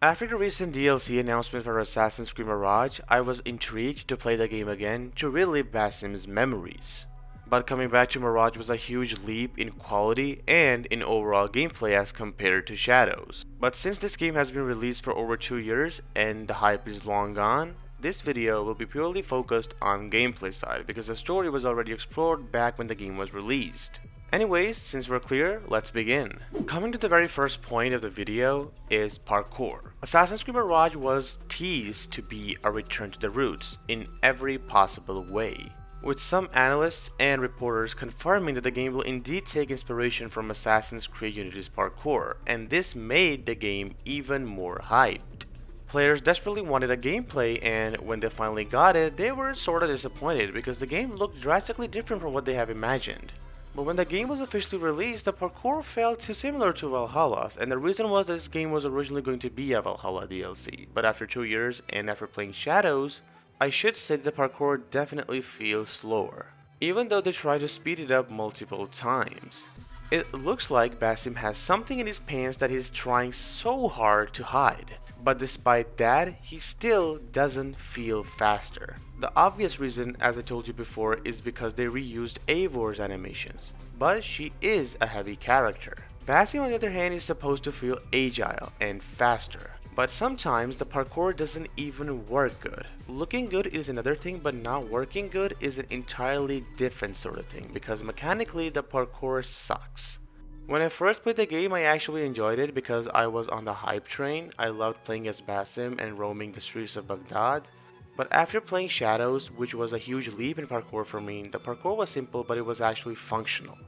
After the recent DLC announcement for Assassin's Creed Mirage, I was intrigued to play the game again to relive Basim's memories. But coming back to Mirage was a huge leap in quality and in overall gameplay as compared to Shadows. But since this game has been released for over 2 years and the hype is long gone, this video will be purely focused on gameplay side because the story was already explored back when the game was released. Anyways, since we're clear, let's begin. Coming to the very first point of the video is parkour. Assassin's Creed Mirage was teased to be a return to the roots in every possible way, with some analysts and reporters confirming that the game will indeed take inspiration from Assassin's Creed Unity's parkour, and this made the game even more hyped. Players desperately wanted a gameplay, and when they finally got it, they were sorta disappointed because the game looked drastically different from what they have imagined. But when the game was officially released, the parkour felt too similar to Valhalla's, and the reason was that this game was originally going to be a Valhalla DLC, but after 2 years and after playing Shadows, I should say that the parkour definitely feels slower, even though they try to speed it up multiple times. It looks like Basim has something in his pants that he's trying so hard to hide, but despite that, he still doesn't feel faster. The obvious reason, as I told you before, is because they reused Eivor's animations, but she is a heavy character. Basim on the other hand is supposed to feel agile and faster, but sometimes the parkour doesn't even work good. Looking good is another thing, but not working good is an entirely different sort of thing because mechanically the parkour sucks. When I first played the game, I actually enjoyed it because I was on the hype train. I loved playing as Basim and roaming the streets of Baghdad. But after playing Shadows, which was a huge leap in parkour for me, the parkour was simple but it was actually functional.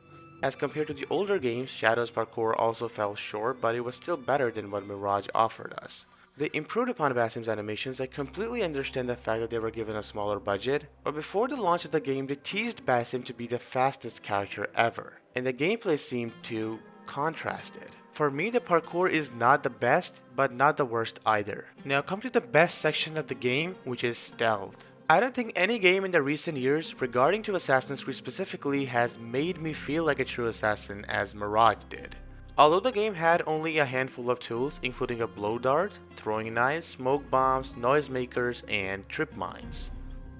As compared to the older games, Shadows parkour also fell short, but it was still better than what Mirage offered us. They improved upon Basim's animations. I completely understand the fact that they were given a smaller budget, but before the launch of the game they teased Basim to be the fastest character ever, and the gameplay seemed to contrast it. For me, the parkour is not the best, but not the worst either. Now come to the best section of the game, which is stealth. I don't think any game in the recent years, regarding to Assassin's Creed specifically, has made me feel like a true assassin as Mirage did. Although the game had only a handful of tools, including a blow dart, throwing knives, smoke bombs, noisemakers, and trip mines.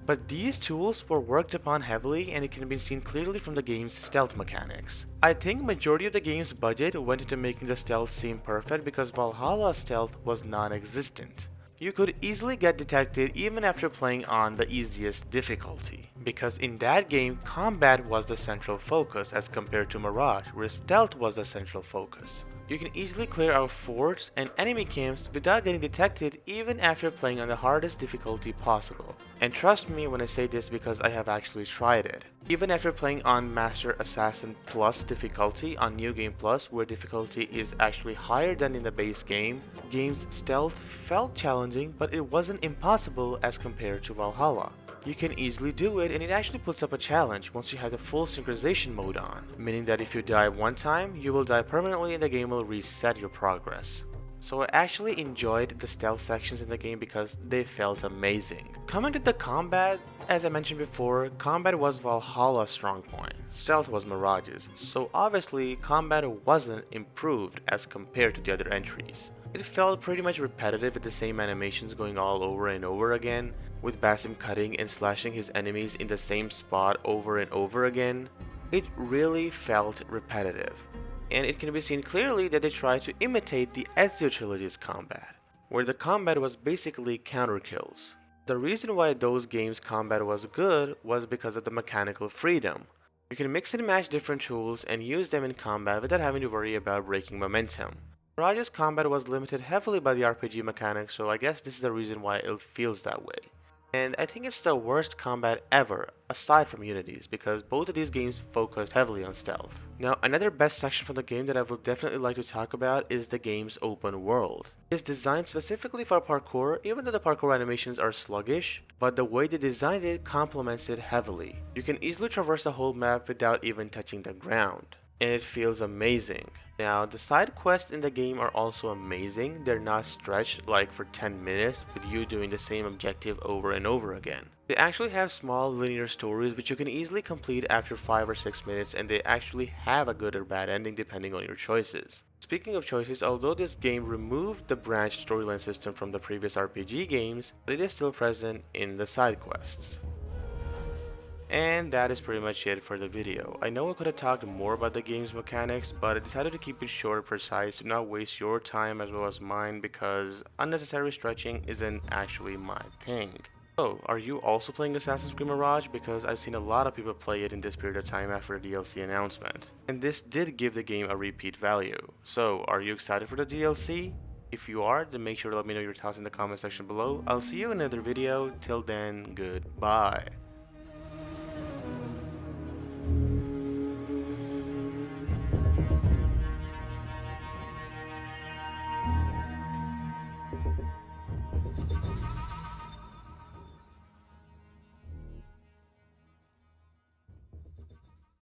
But these tools were worked upon heavily and it can be seen clearly from the game's stealth mechanics. I think majority of the game's budget went into making the stealth seem perfect because Valhalla's stealth was non-existent. You could easily get detected even after playing on the easiest difficulty, because in that game combat was the central focus as compared to Mirage where stealth was the central focus. You can easily clear out forts and enemy camps without getting detected even after playing on the hardest difficulty possible. And trust me when I say this because I have actually tried it. Even after playing on Master Assassin Plus difficulty on New Game Plus, where difficulty is actually higher than in the base game, game's stealth felt challenging, but it wasn't impossible as compared to Valhalla. You can easily do it, and it actually puts up a challenge once you have the full synchronization mode on, meaning that if you die one time, you will die permanently and the game will reset your progress. So I actually enjoyed the stealth sections in the game because they felt amazing. Coming to the combat, as I mentioned before, combat was Valhalla's strong point, stealth was Mirage's, so obviously combat wasn't improved as compared to the other entries. It felt pretty much repetitive with the same animations going all over and over again, with Basim cutting and slashing his enemies in the same spot over and over again. It really felt repetitive, and it can be seen clearly that they tried to imitate the Ezio trilogy's combat, where the combat was basically counter kills. The reason why those games' combat was good was because of the mechanical freedom. You can mix and match different tools and use them in combat without having to worry about breaking momentum. Mirage's combat was limited heavily by the RPG mechanics, so I guess this is the reason why it feels that way. And I think it's the worst combat ever, aside from Unity's, because both of these games focused heavily on stealth. Now, another best section from the game that I would definitely like to talk about is the game's open world. It's designed specifically for parkour, even though the parkour animations are sluggish, but the way they designed it complements it heavily. You can easily traverse the whole map without even touching the ground. and it feels amazing. Now, the side quests in the game are also amazing. They're not stretched like for 10 minutes with you doing the same objective over and over again. They actually have small linear stories which you can easily complete after 5 or 6 minutes, and they actually have a good or bad ending depending on your choices. Speaking of choices, although this game removed the branched storyline system from the previous RPG games, it is still present in the side quests. And that is pretty much it for the video. I know I could have talked more about the game's mechanics, but I decided to keep it short and precise to not waste your time as well as mine, because unnecessary stretching isn't actually my thing. So, are you also playing Assassin's Creed Mirage? Because I've seen a lot of people play it in this period of time after the DLC announcement. And this did give the game a repeat value. So, are you excited for the DLC? If you are, then make sure to let me know your thoughts in the comment section below. I'll see you in another video. Till then, goodbye.